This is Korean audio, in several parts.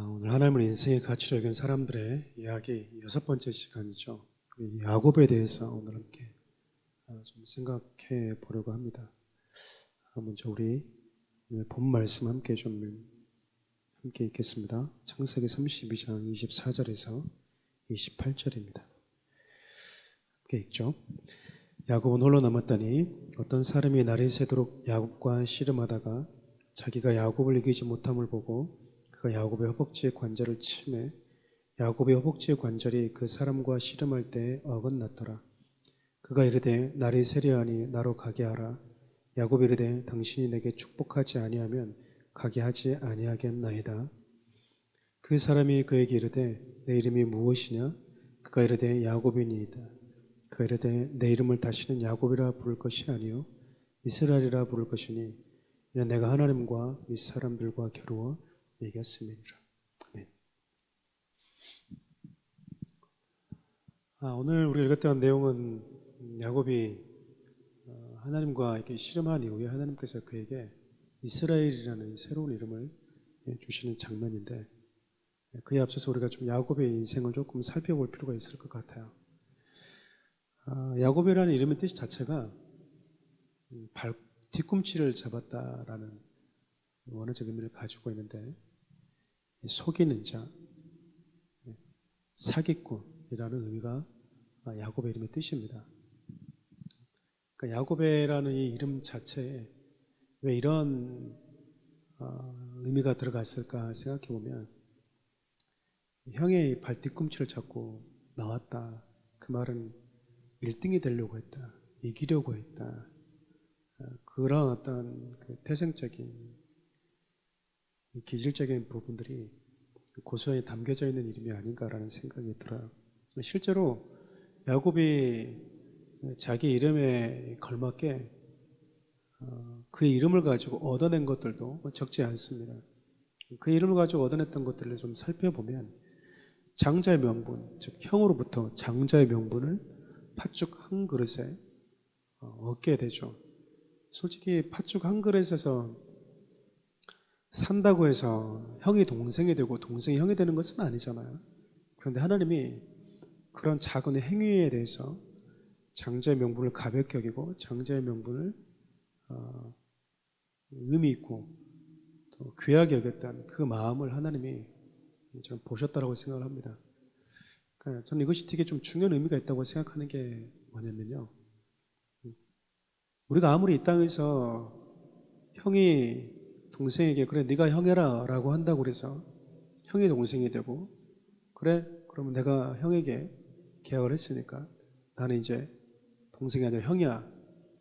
오늘 하나님을 인생의 가치로 여긴 사람들의 이야기 6번째 시간이죠. 우리 야곱에 대해서 오늘 함께 좀 생각해 보려고 합니다. 먼저 우리 오늘 본 말씀 함께 읽겠습니다. 창세기 32장 24절에서 28절입니다. 함께 읽죠. 야곱은 홀로 남았더니 어떤 사람이 날이 새도록 야곱과 씨름하다가 자기가 야곱을 이기지 못함을 보고 그가 야곱의 허벅지의 관절을 치매 야곱의 허벅지의 관절이 그 사람과 씨름할 때에 어긋났더라. 그가 이르되 날이 새려하니 나로 가게 하라. 야곱이 이르되 당신이 내게 축복하지 아니하면 가게 하지 아니하겠나이다. 그 사람이 그에게 이르되 내 이름이 무엇이냐? 그가 이르되 야곱이니이다. 그가 이르되 내 이름을 다시는 야곱이라 부를 것이 아니요 이스라엘이라 부를 것이니 이는 내가 하나님과 이 사람들과 겨루어 이겼음이니라. 아멘. 오늘 우리가 읽었던 내용은 야곱이 하나님과 이렇게 씨름한 이후에 하나님께서 그에게 이스라엘이라는 새로운 이름을 주시는 장면인데, 그에 앞서서 우리가 좀 야곱의 인생을 조금 살펴볼 필요가 있을 것 같아요. 야곱이라는 이름의 뜻 자체가 뒤꿈치를 잡았다라는 원어적 의미를 가지고 있는데, 속이는 자, 사기꾼이라는 의미가 야곱의 이름의 뜻입니다. 그러니까 야곱이라는 이 이름 자체에 왜 이런 의미가 들어갔을까 생각해 보면, 형의 발 뒤꿈치를 잡고 나왔다. 그 말은 1등이 되려고 했다, 이기려고 했다. 그런 어떤 그 태생적인 기질적인 부분들이 고스란히 담겨져 있는 이름이 아닌가라는 생각이 들어요. 실제로 야곱이 자기 이름에 걸맞게 그의 이름을 가지고 얻어낸 것들도 적지 않습니다. 그 이름을 가지고 얻어냈던 것들을 좀 살펴보면 장자의 명분, 즉 형으로부터 장자의 명분을 팥죽 한 그릇에 얻게 되죠. 솔직히 팥죽 한 그릇에서 산다고 해서 형이 동생이 되고 동생이 형이 되는 것은 아니잖아요. 그런데 하나님이 그런 작은 행위에 대해서 장자의 명분을 가볍게 여기고 장자의 명분을 의미 있고 또 귀하게 여겼다는 그 마음을 하나님이 저는 보셨다라고 생각을 합니다. 그러니까 저는 이것이 되게 좀 중요한 의미가 있다고 생각하는 게 뭐냐면요, 우리가 아무리 이 땅에서 형이 동생에게 그래 네가 형해라 라고 한다고 그래서 형이 동생이 되고, 그래 그러면 내가 형에게 계약을 했으니까 나는 이제 동생이 아니라 형이야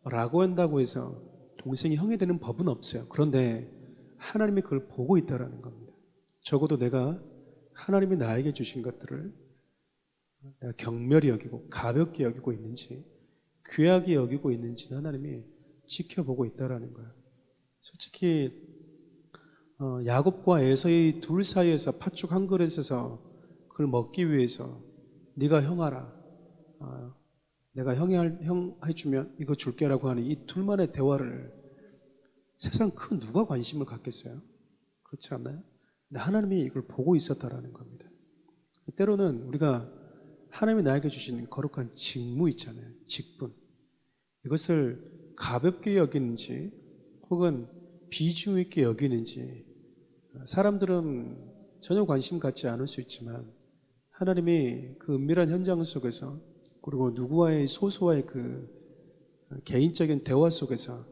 라고 한다고 해서 동생이 형이 되는 법은 없어요. 그런데 하나님이 그걸 보고 있다라는 겁니다. 적어도 내가 하나님이 나에게 주신 것들을 내가 경멸히 여기고 가볍게 여기고 있는지 귀하게 여기고 있는지는 하나님이 지켜보고 있다라는 거예요. 솔직히 야곱과 에서의 둘 사이에서 팥죽 한 그릇에서 그걸 먹기 위해서 네가 형하라, 내가 형 해주면 이거 줄게라고 하는 이 둘만의 대화를 세상 큰 누가 관심을 갖겠어요? 그렇지 않나요? 근데 하나님이 이걸 보고 있었다라는 겁니다. 때로는 우리가 하나님이 나에게 주신 거룩한 직무 있잖아요, 직분, 이것을 가볍게 여기는지 혹은 비중 있게 여기는지 사람들은 전혀 관심 갖지 않을 수 있지만, 하나님이 그 은밀한 현장 속에서 그리고 누구와의 소수와의 그 개인적인 대화 속에서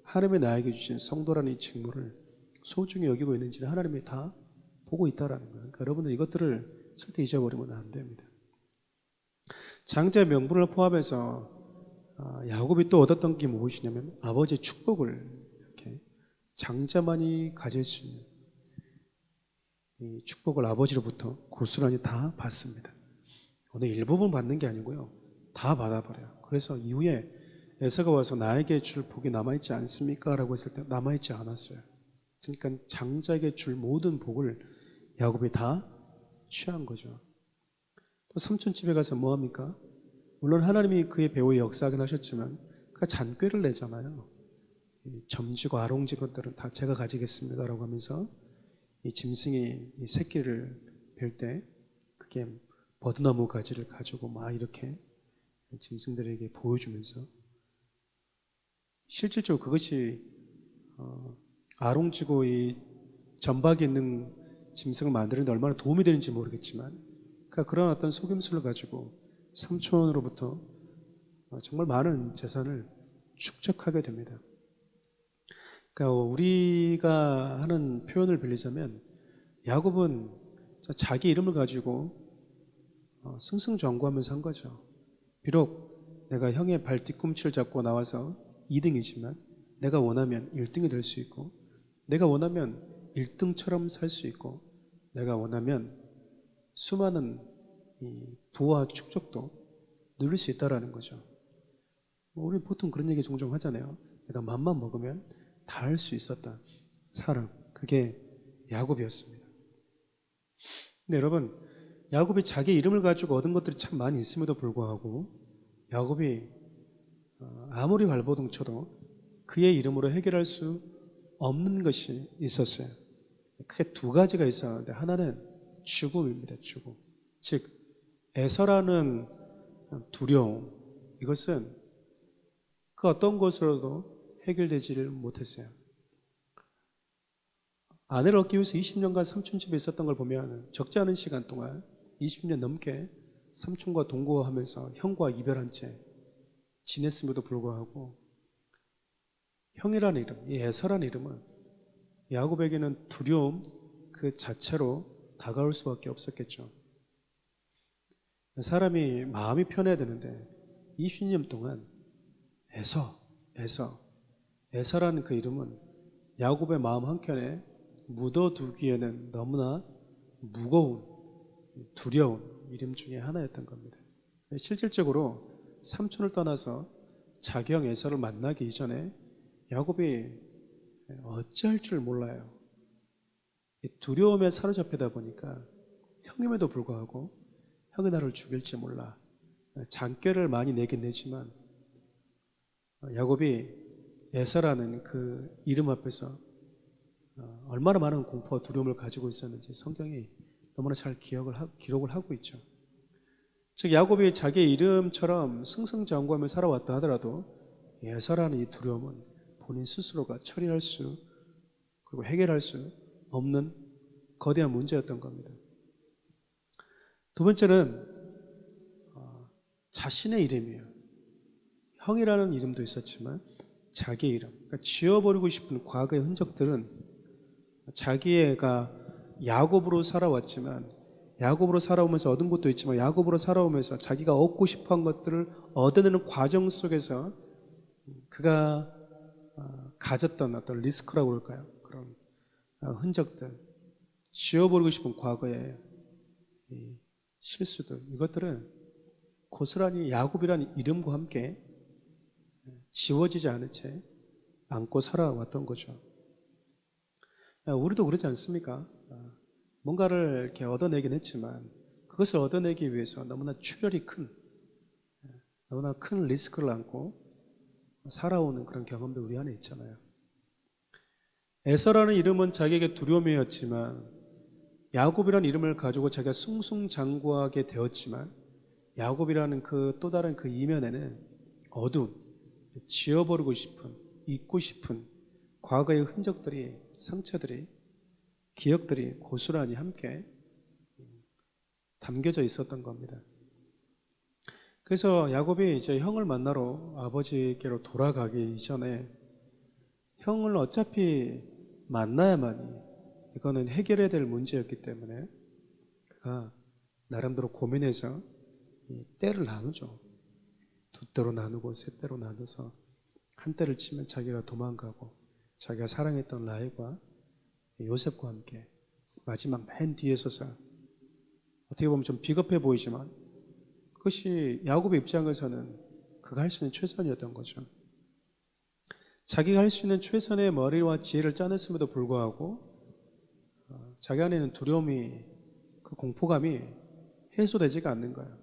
하나님이 나에게 주신 성도라는 이 직무를 소중히 여기고 있는지를 하나님이 다 보고 있다라는 거예요. 그러니까 여러분들 이것들을 절대 잊어버리면 안 됩니다. 장자의 명분을 포함해서 야곱이 또 얻었던 게 무엇이냐면 아버지의 축복을 이렇게 장자만이 가질 수 있는 이 축복을 아버지로부터 고스란히 다 받습니다. 어느 일부분 받는 게 아니고요, 다 받아버려요. 그래서 이후에 에서가 와서 나에게 줄 복이 남아있지 않습니까? 라고 했을 때 남아있지 않았어요. 그러니까 장자에게 줄 모든 복을 야곱이 다 취한 거죠. 또 삼촌 집에 가서 뭐합니까? 물론 하나님이 그의 배후에 역사하긴 하셨지만 그가 잔꾀를 내잖아요. 점지고 아롱지 것들은 다 제가 가지겠습니다 라고 하면서 이 짐승이 이 새끼를 뵐 때 그게 버드나무 가지를 가지고 막 이렇게 짐승들에게 보여주면서 실질적으로 그것이 아롱지고 이 점박이 있는 짐승을 만드는 데 얼마나 도움이 되는지 모르겠지만 그러니까 그런 어떤 속임수를 가지고 삼촌으로부터 정말 많은 재산을 축적하게 됩니다. 그러니까 우리가 하는 표현을 빌리자면 야곱은 자기 이름을 가지고 승승장구하면서 한 거죠. 비록 내가 형의 발 뒤꿈치를 잡고 나와서 2등이지만 내가 원하면 1등이 될 수 있고 내가 원하면 1등처럼 살 수 있고 내가 원하면 수많은 이 부와 축적도 누릴 수 있다라는 거죠. 우리 보통 그런 얘기 종종 하잖아요. 내가 맘만 먹으면 다 할 수 있었다. 사람. 그게 야곱이었습니다. 근데 여러분, 야곱이 자기 이름을 가지고 얻은 것들이 참 많이 있음에도 불구하고 야곱이 아무리 발버둥 쳐도 그의 이름으로 해결할 수 없는 것이 있었어요. 크게 두 가지가 있었는데 하나는 죽음입니다. 죽음. 즉 에서라는 두려움, 이것은 그 어떤 것으로도 해결되지를 못했어요. 아내를 얻기 위해서 20년간 삼촌 집에 있었던 걸 보면 적지 않은 시간 동안 20년 넘게 삼촌과 동거하면서 형과 이별한 채 지냈음에도 불구하고 형이라는 이름, 이 에서라는 이름은 야곱에게는 두려움 그 자체로 다가올 수밖에 없었겠죠. 사람이 마음이 편해야 되는데 20년 동안 에서라는 그 이름은 야곱의 마음 한켠에 묻어두기에는 너무나 무거운 두려운 이름 중에 하나였던 겁니다. 실질적으로 삼촌을 떠나서 자기 형 에서를 만나기 이전에 야곱이 어찌할 줄 몰라요. 두려움에 사로잡히다 보니까 형임에도 불구하고 형이 나를 죽일지 몰라. 잔꾀를 많이 내긴 내지만 야곱이 에서라는 그 이름 앞에서 얼마나 많은 공포와 두려움을 가지고 있었는지 성경이 너무나 잘 기록을 하고 있죠. 즉 야곱이 자기의 이름처럼 승승장구하며 살아왔다 하더라도 에서라는 이 두려움은 본인 스스로가 처리할 수 그리고 해결할 수 없는 거대한 문제였던 겁니다. 두 번째는 자신의 이름이에요. 형이라는 이름도 있었지만 자기의 이름, 그러니까 지워버리고 싶은 과거의 흔적들은 자기가 야곱으로 살아왔지만 야곱으로 살아오면서 얻은 것도 있지만 야곱으로 살아오면서 자기가 얻고 싶어한 것들을 얻어내는 과정 속에서 그가 가졌던 어떤 리스크라고 그럴까요? 그런 흔적들, 지워버리고 싶은 과거의 실수들, 이것들은 고스란히 야곱이라는 이름과 함께 지워지지 않은 채 안고 살아왔던 거죠. 우리도 그러지 않습니까? 뭔가를 이렇게 얻어내긴 했지만 그것을 얻어내기 위해서 너무나 출혈이 큰, 너무나 큰 리스크를 안고 살아오는 그런 경험도 우리 안에 있잖아요. 에서라는 이름은 자기에게 두려움이었지만 야곱이라는 이름을 가지고 자기가 승승장구하게 되었지만 야곱이라는 그 또 다른 그 이면에는 어두운, 지워버리고 싶은, 잊고 싶은 과거의 흔적들이, 상처들이, 기억들이 고스란히 함께 담겨져 있었던 겁니다. 그래서 야곱이 이제 형을 만나러 아버지께로 돌아가기 이전에 형을 어차피 만나야만이 이거는 해결해야 될 문제였기 때문에 그가 나름대로 고민해서 이 때를 나누죠. 두 때로 나누고 세 때로 나눠서 한 때를 치면 자기가 도망가고 자기가 사랑했던 라헬과 요셉과 함께 마지막 맨 뒤에 서서 어떻게 보면 좀 비겁해 보이지만 그것이 야곱의 입장에서는 그가 할 수 있는 최선이었던 거죠. 자기가 할 수 있는 최선의 머리와 지혜를 짜냈음에도 불구하고 자기 안에는 두려움이, 그 공포감이 해소되지가 않는 거예요.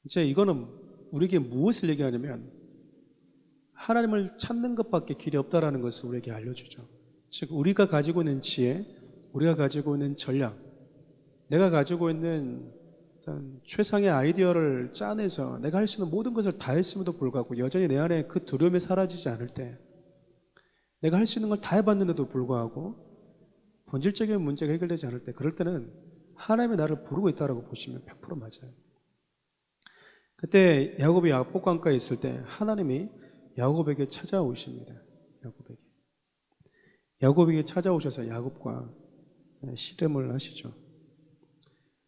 이제 이거는 우리에게 무엇을 얘기하냐면 하나님을 찾는 것밖에 길이 없다라는 것을 우리에게 알려주죠. 즉 우리가 가지고 있는 지혜, 우리가 가지고 있는 전략, 내가 가지고 있는 어떤 최상의 아이디어를 짜내서 내가 할 수 있는 모든 것을 다 했음에도 불구하고 여전히 내 안에 그 두려움이 사라지지 않을 때, 내가 할 수 있는 걸 다 해봤는데도 불구하고 본질적인 문제가 해결되지 않을 때, 그럴 때는 하나님이 나를 부르고 있다고 보시면 100% 맞아요. 그때 야곱이 야복강가에 있을 때 하나님이 야곱에게 찾아오십니다. 야곱에게 찾아오셔서 야곱과 씨름을 하시죠.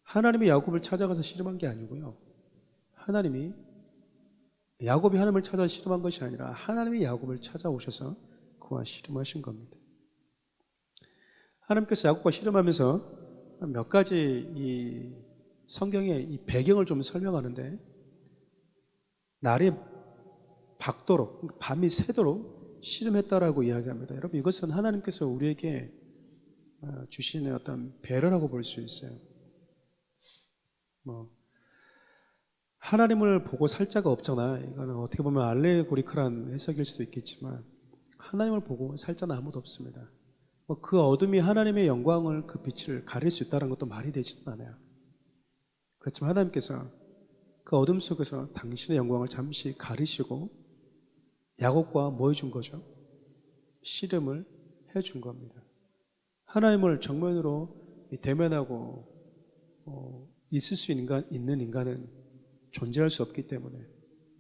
하나님이 야곱을 찾아가서 씨름한 게 아니고요, 하나님이 야곱이 하나님을 찾아 씨름한 것이 아니라 하나님이 야곱을 찾아오셔서 그와 씨름하신 겁니다. 하나님께서 야곱과 씨름하면서 몇 가지 이 성경의 이 배경을 좀 설명하는데, 날이 밝도록, 밤이 새도록 씨름했다라고 이야기합니다. 여러분, 이것은 하나님께서 우리에게 주시는 어떤 배려라고 볼 수 있어요. 하나님을 보고 살 자가 없잖아. 이거는 어떻게 보면 알레고리컬한 해석일 수도 있겠지만, 하나님을 보고 살 자는 아무도 없습니다. 그 어둠이 하나님의 영광을, 그 빛을 가릴 수 있다는 것도 말이 되지는 않아요. 그렇지만 하나님께서 그 어둠 속에서 당신의 영광을 잠시 가리시고 야곱과 뭐 해준 거죠? 씨름을 해준 겁니다. 하나님을 정면으로 대면하고 있을 수 있는 인간은 존재할 수 없기 때문에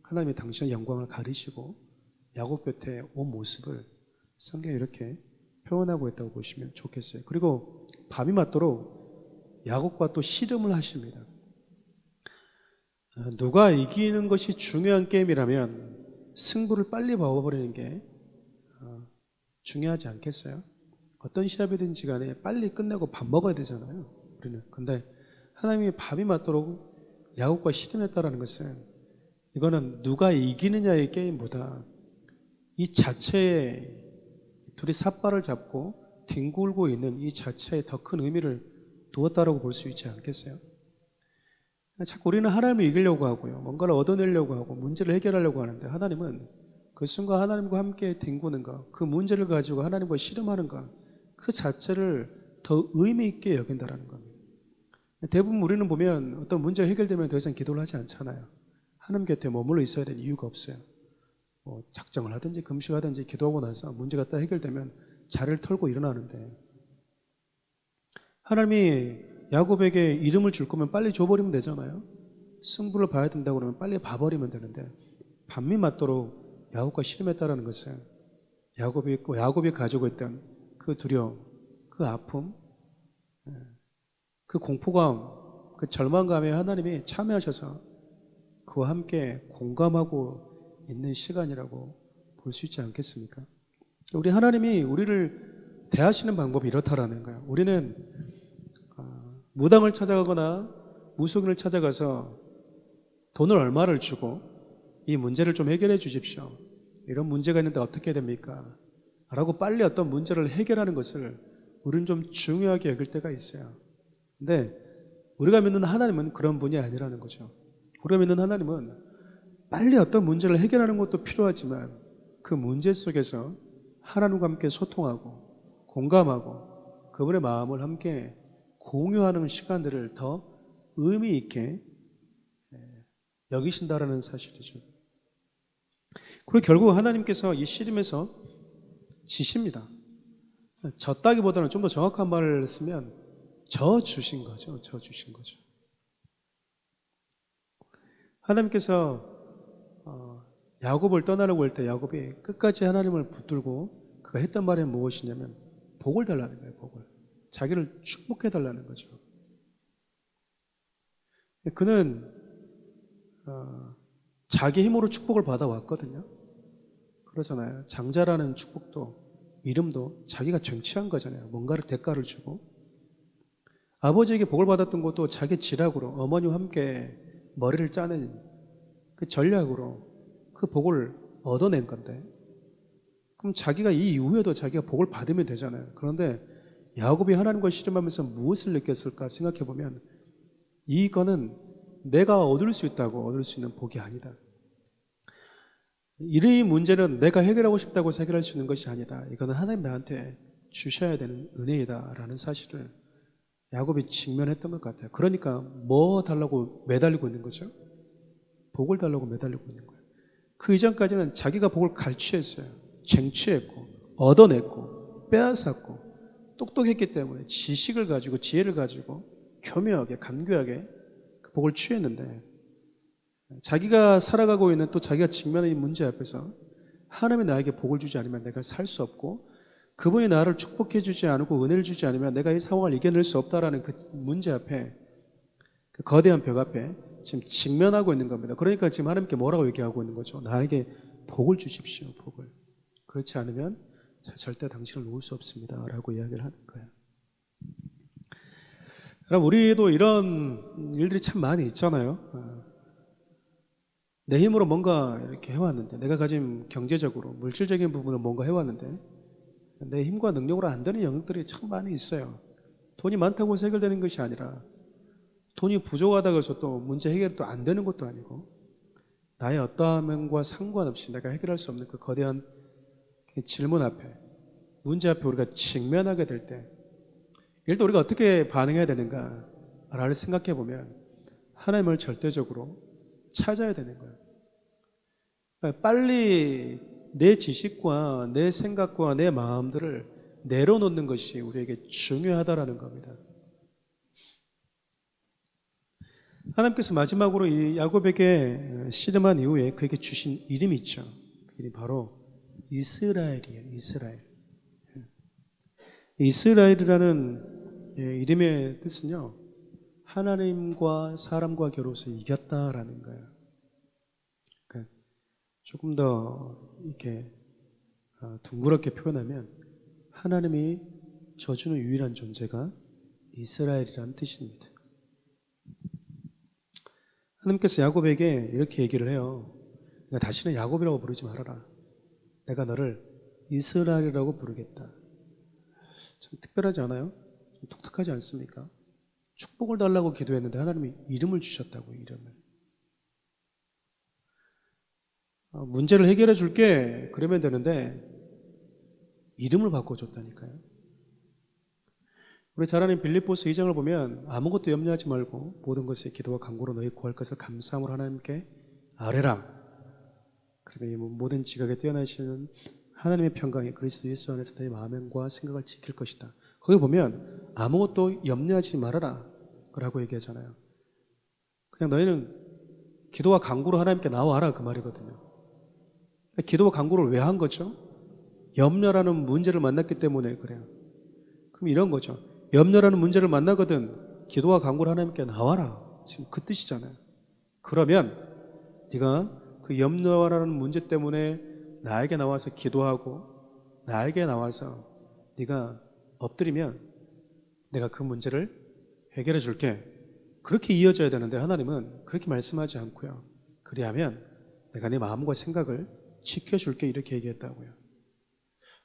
하나님이 당신의 영광을 가리시고 야곱 곁에 온 모습을 성경에 이렇게 표현하고 있다고 보시면 좋겠어요. 그리고 밤이 맞도록 야곱과 또 씨름을 하십니다. 누가 이기는 것이 중요한 게임이라면 승부를 빨리 봐버리는 게 중요하지 않겠어요? 어떤 시합이든지 간에 빨리 끝내고 밥 먹어야 되잖아요, 우리는. 근데 하나님이 밤이 맞도록 야곱과 씨름했다라는 것은, 이거는 누가 이기느냐의 게임보다 이 자체에 둘이 삿발을 잡고 뒹굴고 있는 이 자체에 더 큰 의미를 두었다라고 볼 수 있지 않겠어요? 자꾸 우리는 하나님을 이기려고 하고요, 뭔가를 얻어내려고 하고 문제를 해결하려고 하는데, 하나님은 그 순간 하나님과 함께 뒹구는 것, 그 문제를 가지고 하나님과 씨름하는 것, 그 자체를 더 의미 있게 여긴다라는 겁니다. 대부분 우리는 보면 어떤 문제가 해결되면 더 이상 기도를 하지 않잖아요. 하나님 곁에 머물러 있어야 되는 이유가 없어요. 작정을 하든지 금식하든지 기도하고 나서 문제가 딱 해결되면 자리를 털고 일어나는데, 하나님이 야곱에게 이름을 줄 거면 빨리 줘버리면 되잖아요. 승부를 봐야 된다고 그러면 빨리 봐버리면 되는데, 밤이 맞도록 야곱과 씨름했다라는 것은 야곱이 가지고 있던 그 두려움, 그 아픔, 그 공포감, 그 절망감에 하나님이 참여하셔서 그와 함께 공감하고 있는 시간이라고 볼 수 있지 않겠습니까? 우리 하나님이 우리를 대하시는 방법이 이렇다라는 거예요. 우리는 무당을 찾아가거나 무속인을 찾아가서 돈을 얼마를 주고 이 문제를 좀 해결해 주십시오, 이런 문제가 있는데 어떻게 됩니까? 라고 빨리 어떤 문제를 해결하는 것을 우리는 좀 중요하게 여길 때가 있어요. 근데 우리가 믿는 하나님은 그런 분이 아니라는 거죠. 우리가 믿는 하나님은 빨리 어떤 문제를 해결하는 것도 필요하지만 그 문제 속에서 하나님과 함께 소통하고 공감하고 그분의 마음을 함께 공유하는 시간들을 더 의미 있게 여기신다라는 사실이죠. 그리고 결국 하나님께서 이 씨름에서 지십니다. 졌다기보다는 좀 더 정확한 말을 쓰면 져주신 거죠. 져주신 거죠. 하나님께서 야곱을 떠나려고 할 때 야곱이 끝까지 하나님을 붙들고 그가 했던 말이 무엇이냐면 복을 달라는 거예요. 복을. 자기를 축복해 달라는 거죠. 그는 자기 힘으로 축복을 받아왔거든요. 그러잖아요. 장자라는 축복도, 이름도 자기가 쟁취한 거잖아요. 뭔가를 대가를 주고. 아버지에게 복을 받았던 것도 자기 지략으로, 어머니와 함께 머리를 짜는 그 전략으로 그 복을 얻어낸 건데, 그럼 자기가 이 이후에도 자기가 복을 받으면 되잖아요. 그런데 야곱이 하나님과 씨름하면서 무엇을 느꼈을까 생각해 보면, 이거는 내가 얻을 수 있다고 얻을 수 있는 복이 아니다. 이 문제는 내가 해결하고 싶다고 해결할 수 있는 것이 아니다. 이거는 하나님 나한테 주셔야 되는 은혜이다라는 사실을 야곱이 직면했던 것 같아요. 그러니까 뭐 달라고 매달리고 있는 거죠? 복을 달라고 매달리고 있는 거예요. 그 이전까지는 자기가 복을 갈취했어요. 쟁취했고 얻어냈고 빼앗았고 똑똑했기 때문에 지식을 가지고 지혜를 가지고 교묘하게 간교하게 그 복을 취했는데, 자기가 살아가고 있는 또 자기가 직면한 이 문제 앞에서 하나님이 나에게 복을 주지 않으면 내가 살 수 없고, 그분이 나를 축복해 주지 않고 은혜를 주지 않으면 내가 이 상황을 이겨낼 수 없다라는 그 문제 앞에, 그 거대한 벽 앞에 지금 직면하고 있는 겁니다. 그러니까 지금 하나님께 뭐라고 얘기하고 있는 거죠? 나에게 복을 주십시오, 복을. 그렇지 않으면 절대 당신을 놓을 수 없습니다 라고 이야기를 하는 거예요. 여러분, 우리도 이런 일들이 참 많이 있잖아요. 내 힘으로 뭔가 이렇게 해왔는데, 내가 가진 경제적으로 물질적인 부분을 뭔가 해왔는데 내 힘과 능력으로 안 되는 영역들이 참 많이 있어요. 돈이 많다고 해서 해결되는 것이 아니라, 돈이 부족하다고 해서 또 문제 해결이 또 안 되는 것도 아니고, 나의 어떠한 면과 상관없이 내가 해결할 수 없는 그 거대한 질문 앞에, 문제 앞에 우리가 직면하게 될 때, 이럴 때 우리가 어떻게 반응해야 되는가를 생각해 보면 하나님을 절대적으로 찾아야 되는 거예요. 그러니까 빨리 내 지식과 내 생각과 내 마음들을 내려놓는 것이 우리에게 중요하다라는 겁니다. 하나님께서 마지막으로 이 야곱에게 씨름한 이후에 그에게 주신 이름이 있죠. 그 이름이 바로 이스라엘이에요. 이스라엘. 이스라엘이라는 이름의 뜻은요, 하나님과 사람과 겨루어서 이겼다라는 거예요. 그러니까 조금 더 이렇게 둥그렇게 표현하면, 하나님이 저주는 유일한 존재가 이스라엘이라는 뜻입니다. 하나님께서 야곱에게 이렇게 얘기를 해요. 내가 다시는 야곱이라고 부르지 말아라. 내가 너를 이스라엘이라고 부르겠다. 참 특별하지 않아요? 좀 독특하지 않습니까? 축복을 달라고 기도했는데 하나님이 이름을 주셨다고, 이름을. 문제를 해결해 줄게 그러면 되는데 이름을 바꿔줬다니까요. 우리 잘 아는 빌립보서 2장을 보면 아무것도 염려하지 말고 모든 것에 기도와 간구로 너희 구할 것을 감사함으로 하나님께 아뢰라. 그러면 이 모든 지각에 뛰어나시는 하나님의 평강이 그리스도 예수 안에서 너희 마음과 생각을 지킬 것이다. 거기 보면 아무것도 염려하지 말아라 라고 얘기하잖아요. 그냥 너희는 기도와 간구로 하나님께 나와라, 그 말이거든요. 기도와 간구를 왜 한 거죠? 염려라는 문제를 만났기 때문에 그래요. 그럼 이런 거죠. 염려라는 문제를 만나거든 기도와 간구를 하나님께 나와라, 지금 그 뜻이잖아요. 그러면 네가 그 염려라는 문제 때문에 나에게 나와서 기도하고 나에게 나와서 네가 엎드리면 내가 그 문제를 해결해 줄게. 그렇게 이어져야 되는데 하나님은 그렇게 말씀하지 않고요. 그리하면 내가 네 마음과 생각을 지켜줄게, 이렇게 얘기했다고요.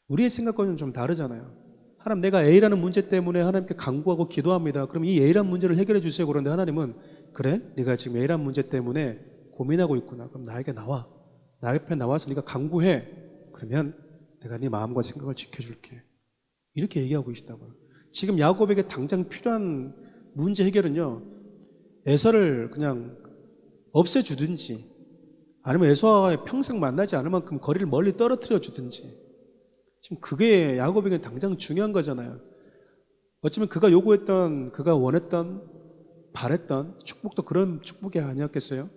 우리의 생각과는 좀 다르잖아요. 하나님, 내가 A라는 문제 때문에 하나님께 간구하고 기도합니다. 그럼 이 A라는 문제를 해결해 주세요. 그런데 하나님은, 그래? 네가 지금 A라는 문제 때문에 고민하고 있구나. 그럼 나에게 나와. 나 옆에 나와서 네가 간구해. 그러면 내가 네 마음과 생각을 지켜줄게. 이렇게 얘기하고 계시다고요. 지금 야곱에게 당장 필요한 문제 해결은요, 에서를 그냥 없애주든지, 아니면 에서와 평생 만나지 않을 만큼 거리를 멀리 떨어뜨려 주든지, 지금 그게 야곱에게 당장 중요한 거잖아요. 어쩌면 그가 요구했던, 그가 원했던, 바랬던 축복도 그런 축복이 아니었겠어요?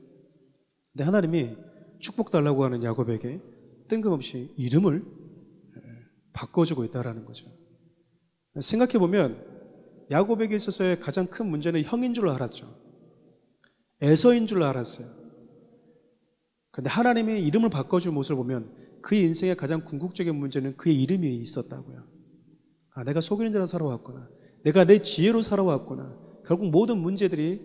근데 하나님이 축복 달라고 하는 야곱에게 뜬금없이 이름을 바꿔주고 있다는 거죠. 생각해보면 야곱에게 있어서의 가장 큰 문제는 형인 줄 알았죠. 에서인 줄 알았어요. 그런데 하나님이 이름을 바꿔준 모습을 보면 그의 인생의 가장 궁극적인 문제는 그의 이름이 있었다고요. 아, 내가 속이는 자로 살아왔구나. 내가 내 지혜로 살아왔구나. 결국 모든 문제들이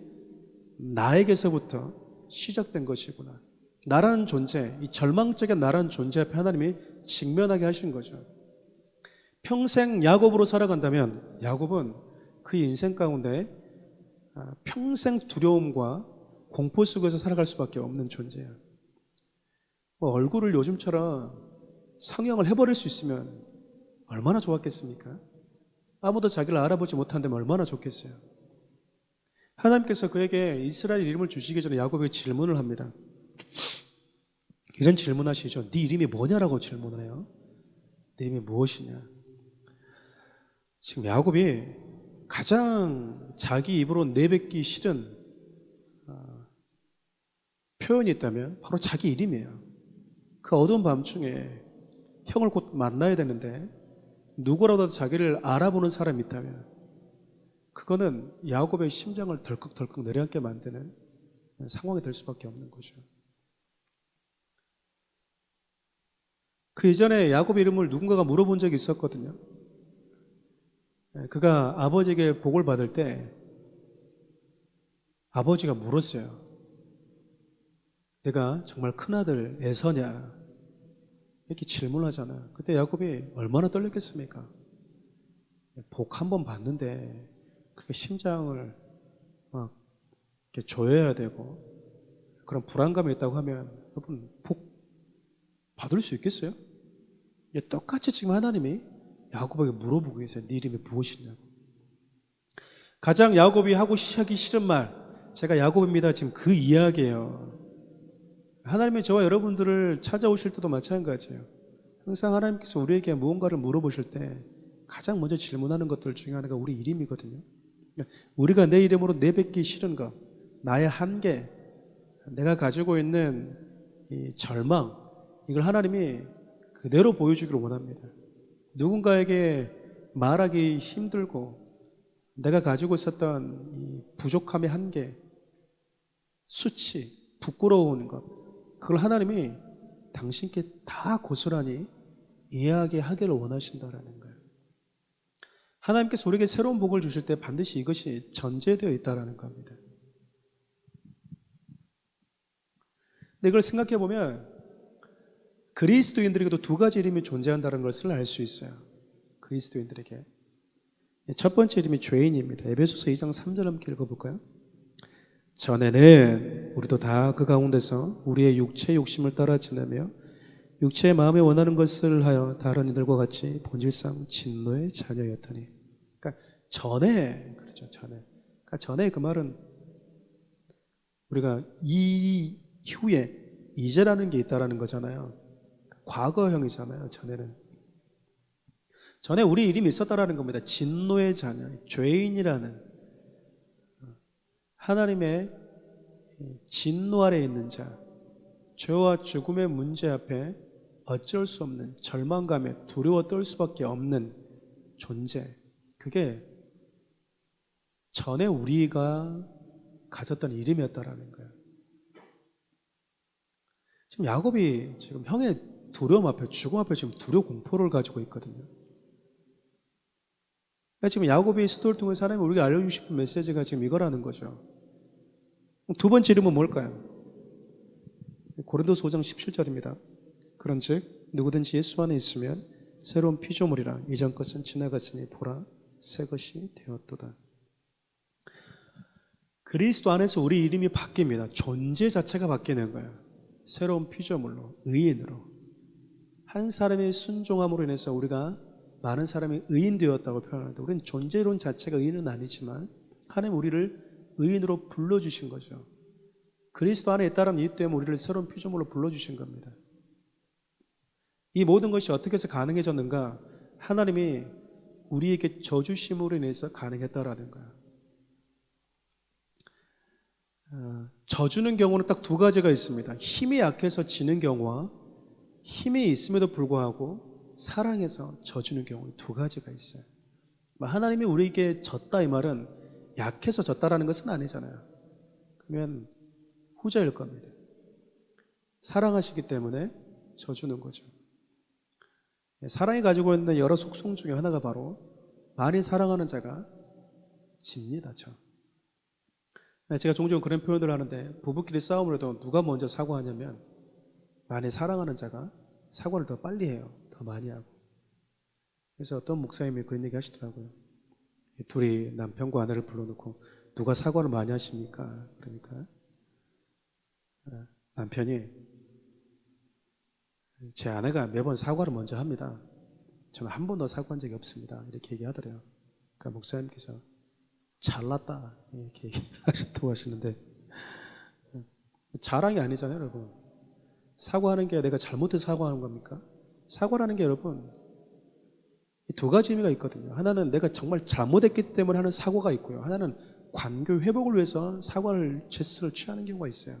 나에게서부터 시작된 것이구나. 나라는 존재, 이 절망적인 나라는 존재 앞에 하나님이 직면하게 하신 거죠. 평생 야곱으로 살아간다면 야곱은 그의 인생 가운데 평생 두려움과 공포 속에서 살아갈 수밖에 없는 존재예요. 얼굴을 요즘처럼 성형을 해버릴 수 있으면 얼마나 좋았겠습니까? 아무도 자기를 알아보지 못한다면 얼마나 좋겠어요. 하나님께서 그에게 이스라엘 이름을 주시기 전에 야곱에게 질문을 합니다. 이런 질문하시죠. 네 이름이 뭐냐라고 질문을 해요. 네 이름이 무엇이냐. 지금 야곱이 가장 자기 입으로 내뱉기 싫은 표현이 있다면 바로 자기 이름이에요. 그 어두운 밤중에 형을 곧 만나야 되는데 누구라도 자기를 알아보는 사람이 있다면 그거는 야곱의 심장을 덜컥덜컥 내려앉게 만드는 상황이 될 수밖에 없는 거죠. 그 이전에 야곱 이름을 누군가가 물어본 적이 있었거든요. 그가 아버지에게 복을 받을 때 아버지가 물었어요. 내가 정말 큰아들 에서냐? 이렇게 질문하잖아요. 그때 야곱이 얼마나 떨렸겠습니까? 복 한 번 받는데 그렇게 심장을 막 이렇게 조여야 되고 그런 불안감이 있다고 하면 여러분 복 받을 수 있겠어요? 똑같이 지금 하나님이 야곱에게 물어보고 계세요. 네 이름이 무엇이냐고. 가장 야곱이 하기 싫은 말, 제가 야곱입니다. 지금 그 이야기예요. 하나님이 저와 여러분들을 찾아오실 때도 마찬가지예요. 항상 하나님께서 우리에게 무언가를 물어보실 때 가장 먼저 질문하는 것들 중에 하나가 우리 이름이거든요. 우리가 내 이름으로 내뱉기 싫은 것, 나의 한계, 내가 가지고 있는 이 절망, 이걸 하나님이 그대로 보여주기를 원합니다. 누군가에게 말하기 힘들고 내가 가지고 있었던 이 부족함의 한계, 수치, 부끄러운 것, 그걸 하나님이 당신께 다 고스란히 이야기하기를 원하신다라는 거예요. 하나님께서 우리에게 새로운 복을 주실 때 반드시 이것이 전제되어 있다라는 겁니다. 근데 이걸 생각해 보면 그리스도인들에게도 두 가지 이름이 존재한다는 것을 알 수 있어요. 그리스도인들에게. 첫 번째 이름이 죄인입니다. 에베소서 2장 3절 함께 읽어볼까요? 전에는 우리도 다 그 가운데서 우리의 육체의 욕심을 따라 지내며 육체의 마음에 원하는 것을 하여 다른 이들과 같이 본질상 진노의 자녀였더니. 그러니까 전에, 그렇죠, 전에. 그러니까 전에 그 말은 우리가 이후에 이제라는 게 있다라는 거잖아요. 과거형이잖아요. 전에 우리 이름이 있었다라는 겁니다. 진노의 자녀, 죄인이라는 하나님의 진노 아래에 있는 자, 죄와 죽음의 문제 앞에 어쩔 수 없는 절망감에 두려워 떨 수밖에 없는 존재. 그게 전에 우리가 가졌던 이름이었다라는 거예요. 지금 야곱이 지금 형의 두려움 앞에, 죽음 앞에 지금 두려워 공포를 가지고 있거든요. 그러니까 지금 야곱이 스토리를 통해서 하나님이 우리가 알려주고 싶은 메시지가 지금 이거라는 거죠. 두 번째 이름은 뭘까요? 고린도서 5장 17절입니다. 그런즉 누구든지 예수 안에 있으면 새로운 피조물이라 이전 것은 지나갔으니 보라 새 것이 되었도다. 그리스도 안에서 우리 이름이 바뀝니다. 존재 자체가 바뀌는 거예요. 새로운 피조물로, 의인으로. 한 사람의 순종함으로 인해서 우리가 많은 사람이 의인 되었다고 표현하는데 우리는 존재론 자체가 의인은 아니지만 하나님 우리를 의인으로 불러주신 거죠. 그리스도 안에 있다는 이유 때문에 우리를 새로운 피조물로 불러주신 겁니다. 이 모든 것이 어떻게 해서 가능해졌는가? 하나님이 우리에게 져주심으로 인해서 가능했다라는 거예요. 져주는 경우는 딱 두 가지가 있습니다. 힘이 약해서 지는 경우와 힘이 있음에도 불구하고 사랑해서 져주는 경우 두 가지가 있어요. 하나님이 우리에게 졌다 이 말은 약해서 졌다라는 것은 아니잖아요. 그러면 후자일 겁니다. 사랑하시기 때문에 져주는 거죠. 사랑이 가지고 있는 여러 속성 중에 하나가 바로 많이 사랑하는 자가 집니다. 제가 종종 그런 표현을 하는데 부부끼리 싸움을 해도 누가 먼저 사과하냐면 많이 사랑하는 자가 사과를 더 빨리 해요. 더 많이 하고. 그래서 어떤 목사님이 그런 얘기 하시더라고요. 둘이 남편과 아내를 불러놓고 누가 사과를 많이 하십니까? 그러니까 남편이 제 아내가 매번 사과를 먼저 합니다. 저는 한 번도 사고한 적이 없습니다. 이렇게 얘기하더래요. 그러니까 목사님께서 잘났다 이렇게 얘기하셨다고 하시는데, 자랑이 아니잖아요, 여러분. 사과하는 게 내가 잘못해서 사과하는 겁니까? 사과라는 게 여러분 두 가지 의미가 있거든요. 하나는 내가 정말 잘못했기 때문에 하는 사과가 있고요. 하나는 관계 회복을 위해서 사과를 제스처를 취하는 경우가 있어요.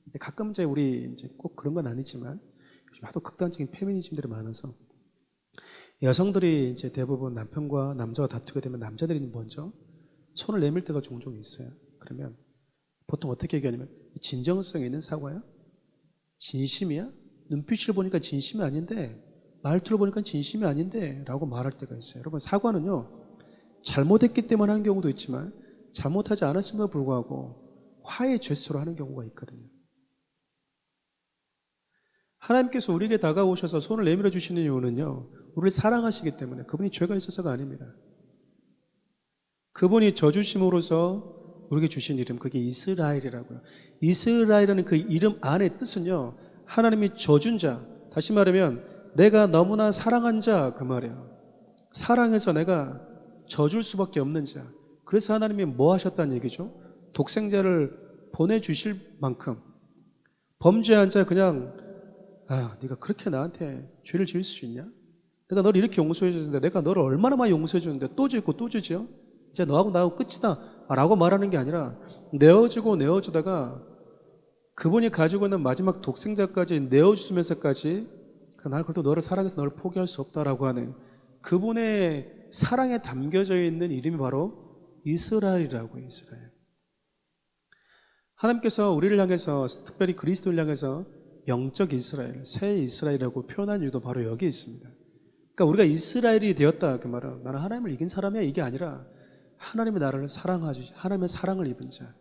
근데 가끔 이제 우리 이제 꼭 그런 건 아니지만 요즘 하도 극단적인 페미니즘들이 많아서 여성들이 이제 대부분 남편과 남자가 다투게 되면 남자들이 먼저 손을 내밀 때가 종종 있어요. 그러면 보통 어떻게 얘기하냐면 진정성 있는 사과야? 진심이야? 눈빛을 보니까 진심이 아닌데, 말투를 보니까 진심이 아닌데 라고 말할 때가 있어요. 여러분, 사과는요 잘못했기 때문에 하는 경우도 있지만 잘못하지 않았음에도 불구하고 화해 제스처로 하는 경우가 있거든요. 하나님께서 우리에게 다가오셔서 손을 내밀어 주시는 이유는요, 우리를 사랑하시기 때문에, 그분이 죄가 있어서가 아닙니다. 그분이 져주심으로써 우리에게 주신 이름, 그게 이스라엘이라고요. 이스라엘이라는 그 이름 안의 뜻은요, 하나님이 져준 자, 다시 말하면 내가 너무나 사랑한 자, 그 말이에요. 사랑해서 내가 져줄 수밖에 없는 자. 그래서 하나님이 뭐 하셨다는 얘기죠? 독생자를 보내주실 만큼 범죄한 자 그냥 네가 그렇게 나한테 죄를 지을 수 있냐? 내가 너를 이렇게 용서해 주는데, 내가 너를 얼마나 많이 용서해 주는데 또 짓고 또 짓지요? 이제 너하고 나하고 끝이다 라고 말하는 게 아니라 내어주고 내어주다가 그분이 가지고 있는 마지막 독생자까지 내어주면서까지 나는 그래도 너를 사랑해서 너를 포기할 수 없다라고 하는 그분의 사랑에 담겨져 있는 이름이 바로 이스라엘이라고요. 이스라엘. 하나님께서 우리를 향해서, 특별히 그리스도를 향해서 영적 이스라엘, 새 이스라엘이라고 표현한 이유도 바로 여기에 있습니다. 그러니까 우리가 이스라엘이 되었다, 그 말은 나는 하나님을 이긴 사람이야, 이게 아니라 하나님이 나를 사랑하시, 하나님의 사랑을 입은 자,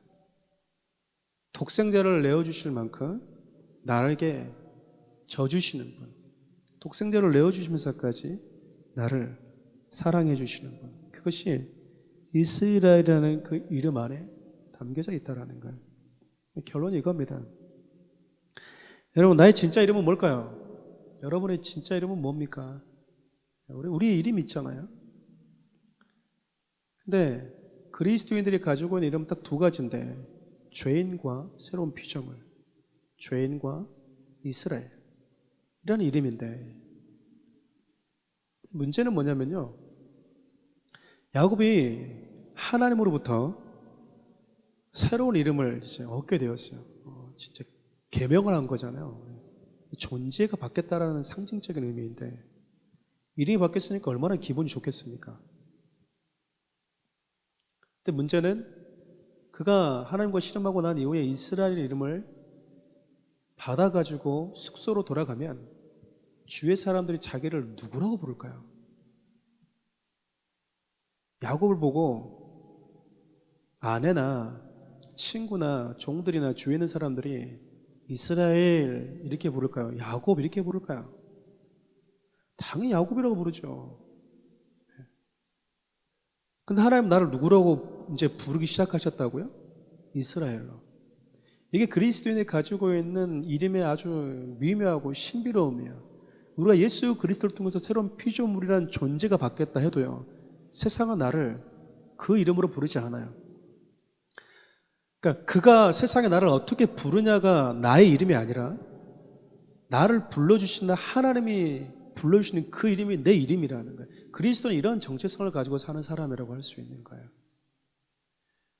독생자를 내어주실 만큼 나에게 져주시는 분, 독생자를 내어주시면서까지 나를 사랑해 주시는 분, 그것이 이스라엘이라는 그 이름 안에 담겨져 있다는 거예요. 결론이 이겁니다. 여러분, 나의 진짜 이름은 뭘까요? 여러분의 진짜 이름은 뭡니까? 우리 이름 있잖아요. 근데 그리스도인들이 가지고 있는 이름은 딱 두 가지인데, 죄인과 새로운 피조물, 죄인과 이스라엘 이라는 이름인데, 문제는 뭐냐면요, 야곱이 하나님으로부터 새로운 이름을 이제 얻게 되었어요. 진짜 계명을 한 거잖아요. 존재가 바뀌었다라는 상징적인 의미인데, 이름이 바뀌었으니까 얼마나 기분이 좋겠습니까? 근데 문제는 그가 하나님과 씨름하고 난 이후에 이스라엘 이름을 받아가지고 숙소로 돌아가면 주위의 사람들이 자기를 누구라고 부를까요? 야곱을 보고 아내나 친구나 종들이나 주위에 있는 사람들이 이스라엘 이렇게 부를까요? 야곱 이렇게 부를까요? 당연히 야곱이라고 부르죠. 근데 하나님 나를 누구라고 이제 부르기 시작하셨다고요? 이스라엘로. 이게 그리스도인이 가지고 있는 이름의 아주 미묘하고 신비로움이에요. 우리가 예수 그리스도를 통해서 새로운 피조물이라는 존재가 바뀌었다 해도요, 세상은 나를 그 이름으로 부르지 않아요. 그러니까 그가 세상에 나를 어떻게 부르냐가 나의 이름이 아니라 나를 불러주시는 하나님이 불러주시는 그 이름이 내 이름이라는 거예요. 그리스도는 이런 정체성을 가지고 사는 사람이라고 할 수 있는 거예요.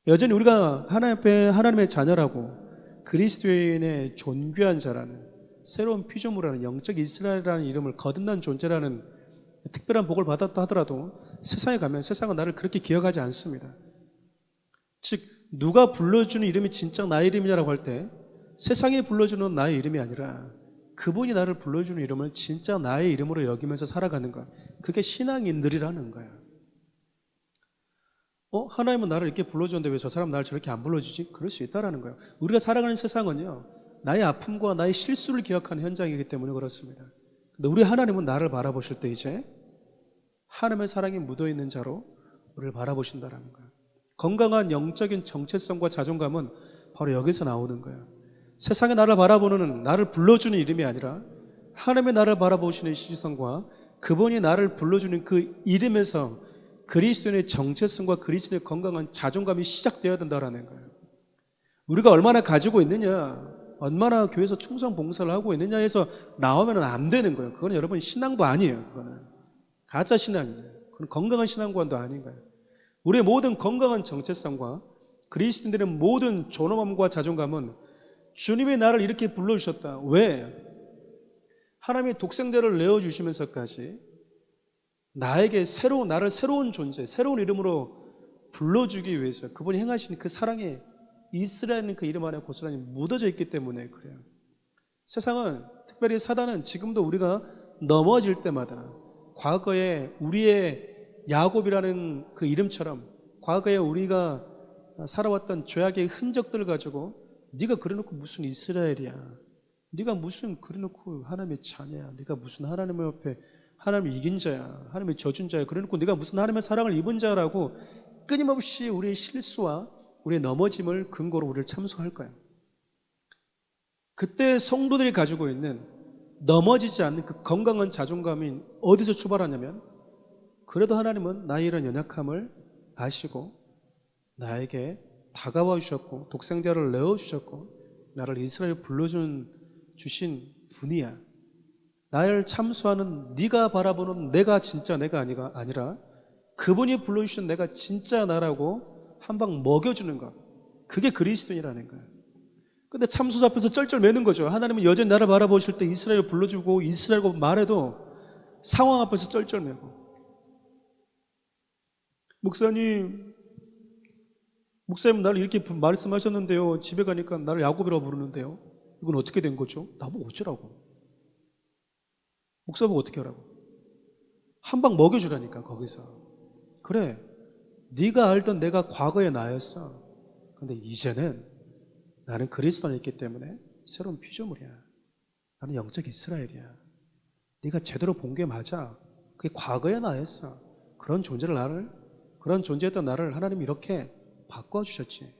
여전히 우리가 하나님 앞에 하나님의 자녀라고, 그리스도인의 존귀한 자라는, 새로운 피조물이라는, 영적 이스라엘이라는 이름을 거듭난 존재라는 특별한 복을 받았다 하더라도 세상에 가면 세상은 나를 그렇게 기억하지 않습니다. 즉, 누가 불러주는 이름이 진짜 나의 이름이냐라고 할 때 세상이 불러주는 나의 이름이 아니라 그분이 나를 불러주는 이름을 진짜 나의 이름으로 여기면서 살아가는 것, 그게 신앙인들이라는 거야. 하나님은 나를 이렇게 불러주는데 왜 저 사람 나를 저렇게 안 불러주지? 그럴 수 있다라는 거예요. 우리가 살아가는 세상은요, 나의 아픔과 나의 실수를 기억하는 현장이기 때문에 그렇습니다. 근데 우리 하나님은 나를 바라보실 때 이제 하나님의 사랑이 묻어있는 자로 우리를 바라보신다라는 거예요. 건강한 영적인 정체성과 자존감은 바로 여기서 나오는 거예요. 세상에 나를 바라보는, 나를 불러주는 이름이 아니라 하나님의 나를 바라보시는 시선과 그분이 나를 불러주는 그 이름에서 그리스도인의 정체성과 그리스도인의 건강한 자존감이 시작되어야 된다는 거예요. 우리가 얼마나 가지고 있느냐, 얼마나 교회에서 충성 봉사를 하고 있느냐 해서 나오면 안 되는 거예요. 그건 여러분 신앙도 아니에요. 그거는 가짜 신앙이에요. 그건 건강한 신앙관도 아닌 거예요. 우리의 모든 건강한 정체성과 그리스도인들의 모든 존엄함과 자존감은 주님이 나를 이렇게 불러주셨다. 왜? 하나님의 독생자를 내어주시면서까지 나에게 나를 새로운 존재, 새로운 이름으로 불러주기 위해서 그분이 행하신 그 사랑의 이스라엘은 그 이름 안에 고스란히 묻어져 있기 때문에 그래요. 세상은, 특별히 사단은 지금도 우리가 넘어질 때마다 과거에 우리의 야곱이라는 그 이름처럼 과거에 우리가 살아왔던 죄악의 흔적들을 가지고 네가 그래놓고 무슨 이스라엘이야, 네가 무슨 그래놓고 하나님의 자녀야, 네가 무슨 하나님의 옆에 하나님을 이긴 자야, 하나님의 져준 자야, 그래놓고 네가 무슨 하나님의 사랑을 입은 자라고 끊임없이 우리의 실수와 우리의 넘어짐을 근거로 우리를 참소할 거예요. 그때 성도들이 가지고 있는 넘어지지 않는 그 건강한 자존감이 어디서 출발하냐면, 그래도 하나님은 나의 이런 연약함을 아시고 나에게 다가와 주셨고 독생자를 내어주셨고 나를 이스라엘 주신 분이야. 나를 참소하는 네가 바라보는 내가 진짜 내가 아니라 그분이 불러주신 내가 진짜 나라고 한 방 먹여주는 것, 그게 그리스도인이라는 거예요. 근데 참소자 앞에서 쩔쩔 매는 거죠. 하나님은 여전히 나를 바라보실 때 이스라엘을 불러주고 이스라엘고 말해도 상황 앞에서 쩔쩔 매고, 목사님 나를 이렇게 말씀하셨는데요, 집에 가니까 나를 야곱이라고 부르는데요, 이건 어떻게 된 거죠? 나보고 어쩌라고, 목사 보고 어떻게 하라고, 한 방 먹여주라니까. 거기서 그래, 네가 알던 내가 과거의 나였어. 근데 이제는 나는 그리스도 안에 있기 때문에 새로운 피조물이야. 나는 영적 이스라엘이야. 네가 제대로 본 게 맞아. 그게 과거의 나였어. 그런 존재였던 나를 하나님이 이렇게 바꿔주셨지.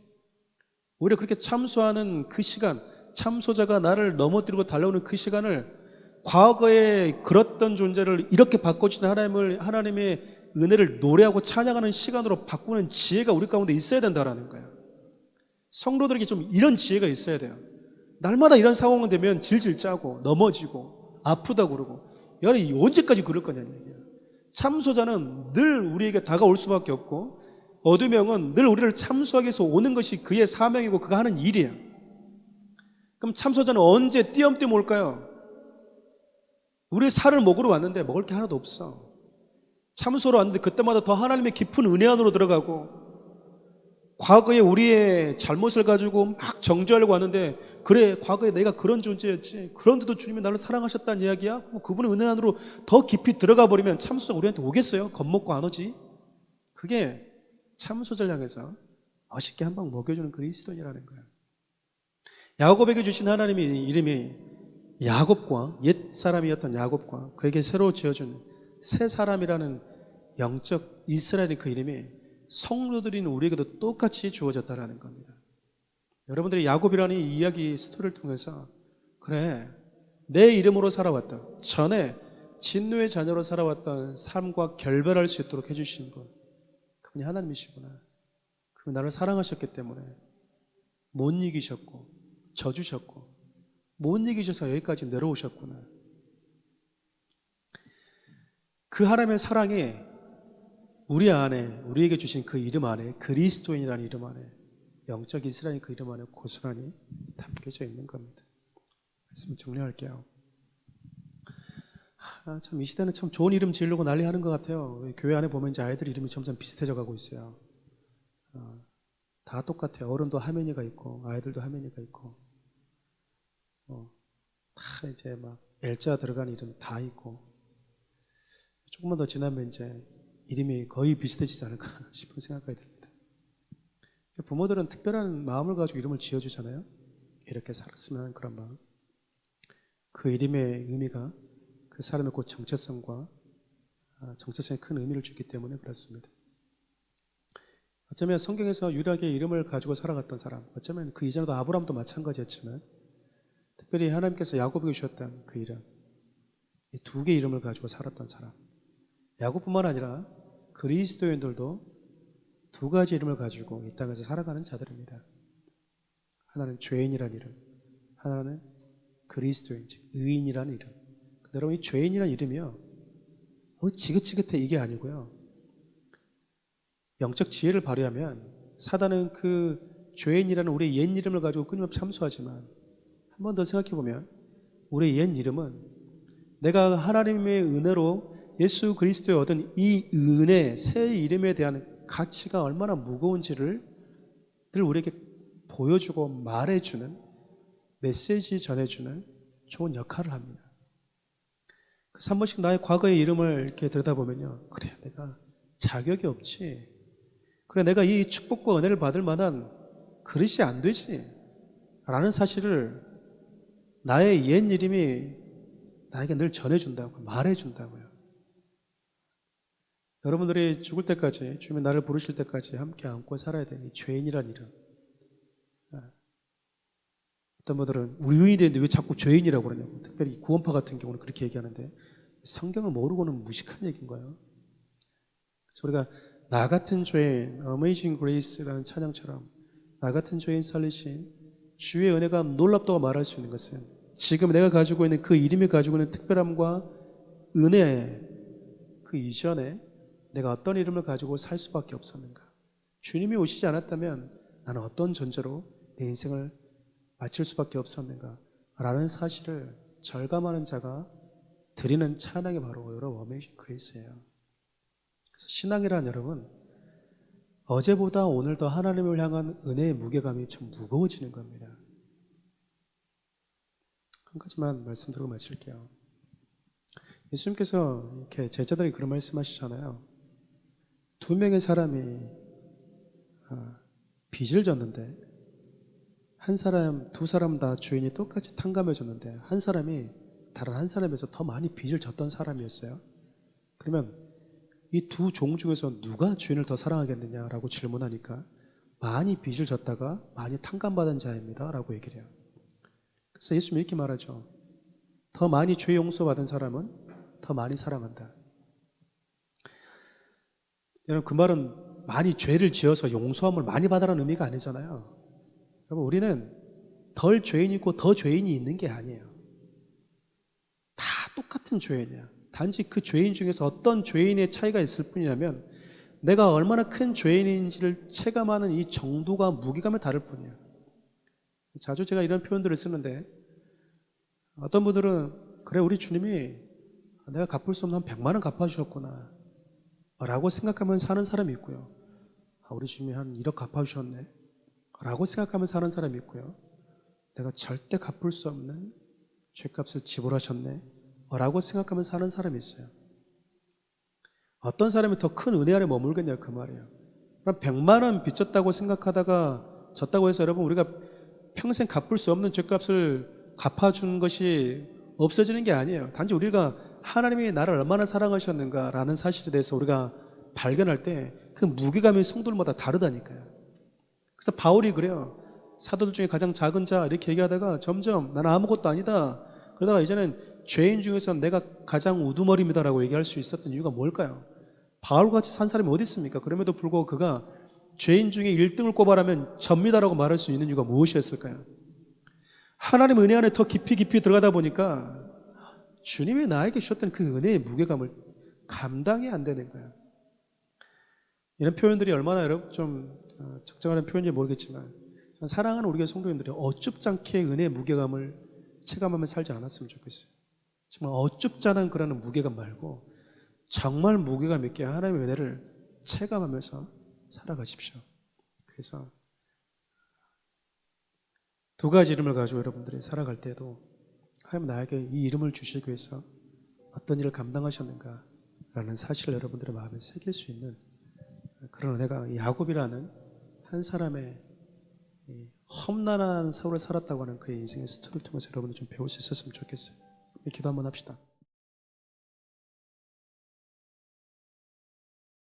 오히려 그렇게 참소하는 그 시간, 참소자가 나를 넘어뜨리고 달려오는 그 시간을 과거에 그랬던 존재를 이렇게 바꿔주신 하나님의 은혜를 노래하고 찬양하는 시간으로 바꾸는 지혜가 우리 가운데 있어야 된다는 거예요. 성도들에게 좀 이런 지혜가 있어야 돼요. 날마다 이런 상황이 되면 질질 짜고 넘어지고 아프다고 그러고, 야, 언제까지 그럴 거냐는 얘기예요. 참소자는 늘 우리에게 다가올 수밖에 없고 어두명은 늘 우리를 참소하기 위해서 오는 것이 그의 사명이고 그가 하는 일이에요. 그럼 참소자는 언제 띄엄띄엄 올까요? 우리 살을 먹으러 왔는데 먹을 게 하나도 없어. 참소로 왔는데 그때마다 더 하나님의 깊은 은혜 안으로 들어가고, 과거에 우리의 잘못을 가지고 막 정죄하려고 하는데, 그래 과거에 내가 그런 존재였지, 그런데도 주님이 나를 사랑하셨다는 이야기야? 그분의 은혜 안으로 더 깊이 들어가 버리면 참소자 우리한테 오겠어요? 겁먹고 안 오지. 그게 참소자를 향해서 멋있게 한 방 먹여주는 그리스도인이라는 거예요. 야곱에게 주신 하나님의 이름이 야곱과, 옛 사람이었던 야곱과 그에게 새로 지어준 새 사람이라는 영적 이스라엘의 그 이름이 성도들인 우리에게도 똑같이 주어졌다는 겁니다. 여러분들이 야곱이라는 이야기 스토리를 통해서, 그래 내 이름으로 살아왔던, 전에 진노의 자녀로 살아왔던 삶과 결별할 수 있도록 해주신 분, 그분이 하나님이시구나. 그분이 나를 사랑하셨기 때문에 못 이기셨고 져주셨고 못 이기셔서 여기까지 내려오셨구나. 그 하나님의 사랑이 우리 안에, 우리에게 주신 그 이름 안에, 그리스도인이라는 이름 안에, 영적 이스라엘 그 이름 안에 고스란히 담겨져 있는 겁니다. 말씀 정리할게요. 참 이 시대는 참 좋은 이름 지으려고 난리하는 것 같아요. 교회 안에 보면 이제 아이들 이름이 점점 비슷해져 가고 있어요. 다 똑같아요. 어른도 하면이가 있고 아이들도 하면이가 있고, 다 이제 막 L자 들어간 이름 다 있고, 조금만 더 지나면 이제 이름이 거의 비슷해지지 않을까 싶은 생각이 듭니다. 부모들은 특별한 마음을 가지고 이름을 지어주잖아요. 이렇게 살았으면 하는 그런 마음. 그 이름의 의미가 그 사람의 곧 정체성과 정체성에 큰 의미를 주기 때문에 그렇습니다. 어쩌면 성경에서 유일하게 이름을 가지고 살아갔던 사람, 어쩌면 그 이전에도 아브라함도 마찬가지였지만, 특별히 하나님께서 야곱에게 주셨던 그 이름, 이 두 개의 이름을 가지고 살았던 사람. 야곱뿐만 아니라 그리스도인들도 두 가지 이름을 가지고 이 땅에서 살아가는 자들입니다. 하나는 죄인이라는 이름, 하나는 그리스도인, 즉 의인이라는 이름. 여러분, 이 죄인이라는 이름이요, 지긋지긋해 이게 아니고요, 영적 지혜를 발휘하면 사단은 그 죄인이라는 우리의 옛 이름을 가지고 끊임없이 참수하지만, 한 번 더 생각해 보면 우리의 옛 이름은 내가 하나님의 은혜로 예수 그리스도에 얻은 이 은혜, 새 이름에 대한 가치가 얼마나 무거운지를 늘 우리에게 보여주고 말해주는, 메시지 전해주는 좋은 역할을 합니다. 그래서 한 번씩 나의 과거의 이름을 이렇게 들여다보면요, 그래, 내가 자격이 없지, 그래, 내가 이 축복과 은혜를 받을 만한 그릇이 안 되지 라는 사실을 나의 옛 이름이 나에게 늘 전해준다고요, 말해준다고요. 여러분들이 죽을 때까지, 주님이 나를 부르실 때까지 함께 안고 살아야 되는 이 죄인이란 이름. 어떤 분들은 우리 의인이 되는데 왜 자꾸 죄인이라고 그러냐고, 특별히 구원파 같은 경우는 그렇게 얘기하는데, 성경을 모르고는 무식한 얘기인 거예요. 그래서 우리가 나 같은 죄인, Amazing Grace라는 찬양처럼 나 같은 죄인 살리신 주의 은혜가 놀랍다고 말할 수 있는 것은 지금 내가 가지고 있는 그 이름이 가지고 있는 특별함과 은혜, 그 이전에 내가 어떤 이름을 가지고 살 수밖에 없었는가, 주님이 오시지 않았다면 나는 어떤 존재로 내 인생을 마칠 수밖에 없었는가 라는 사실을 절감하는 자가 드리는 찬양이 바로 여러분 Amazing Grace예요. 그래서 신앙이란 여러분, 어제보다 오늘 더 하나님을 향한 은혜의 무게감이 좀 무거워지는 겁니다. 한 가지만 말씀드리고 마칠게요. 예수님께서 이렇게 제자들이 그런 말씀하시잖아요. 두 명의 사람이 빚을 졌는데, 두 사람 다 주인이 똑같이 탕감해 줬는데 한 사람이 다른 한 사람에서 더 많이 빚을 졌던 사람이었어요. 그러면 이 두 종 중에서 누가 주인을 더 사랑하겠느냐라고 질문하니까 많이 빚을 졌다가 많이 탕감받은 자입니다 라고 얘기를 해요. 그래서 예수님이 이렇게 말하죠. 더 많이 죄 용서받은 사람은 더 많이 사랑한다. 여러분, 그 말은 많이 죄를 지어서 용서함을 많이 받으라는 의미가 아니잖아요. 여러분, 우리는 덜 죄인이 있고 더 죄인이 있는 게 아니에요. 다 똑같은 죄인이야. 단지 그 죄인 중에서 어떤 죄인의 차이가 있을 뿐이냐면 내가 얼마나 큰 죄인인지를 체감하는 이 정도가, 무게감이 다를 뿐이에요. 자주 제가 이런 표현들을 쓰는데, 어떤 분들은 그래, 우리 주님이 내가 갚을 수 없는 한 100만 원 갚아주셨구나 라고 생각하면 사는 사람이 있고요, 우리 주님이 한 1억 갚아주셨네 라고 생각하면 사는 사람이 있고요, 내가 절대 갚을 수 없는 죄값을 지불하셨네 라고 생각하면 사는 사람이 있어요. 어떤 사람이 더 큰 은혜 안에 머물겠냐, 그 말이에요. 그럼 100만 원 빚졌다고 생각하다가 졌다고 해서 여러분, 우리가 평생 갚을 수 없는 죄값을 갚아준 것이 없어지는 게 아니에요. 단지 우리가 하나님이 나를 얼마나 사랑하셨는가라는 사실에 대해서 우리가 발견할 때 그 무게감이 성도들마다 다르다니까요. 그래서 바울이 그래요. 사도들 중에 가장 작은 자 이렇게 얘기하다가 점점 나는 아무것도 아니다, 그러다가 이제는 죄인 중에서 내가 가장 우두머리입니다라고 얘기할 수 있었던 이유가 뭘까요? 바울같이 산 사람이 어디 있습니까? 그럼에도 불구하고 그가 죄인 중에 1등을 꼽아라면 접니다라고 말할 수 있는 이유가 무엇이었을까요? 하나님의 은혜 안에 더 깊이 들어가다 보니까 주님이 나에게 주셨던 그 은혜의 무게감을 감당이 안 되는 거예요. 이런 표현들이 얼마나 여러분 좀 적정한 표현인지 모르겠지만, 사랑하는 우리 교회 성도님들이 어줍지 않게 은혜의 무게감을 체감하며 살지 않았으면 좋겠어요. 정말 어줍잖은 그런 무게감 말고 정말 무게감 있게 하나님의 은혜를 체감하면서 살아가십시오. 그래서 두 가지 이름을 가지고 여러분들이 살아갈 때도 하나님 나에게 이 이름을 주시기 위해서 어떤 일을 감당하셨는가 라는 사실을 여러분들의 마음에 새길 수 있는 그런 은혜가 야곱이라는 한 사람의 험난한 세월을 살았다고 하는 그의 인생의 스토리를 통해서 여러분들 좀 배울 수 있었으면 좋겠어요. 기도 한번 합시다.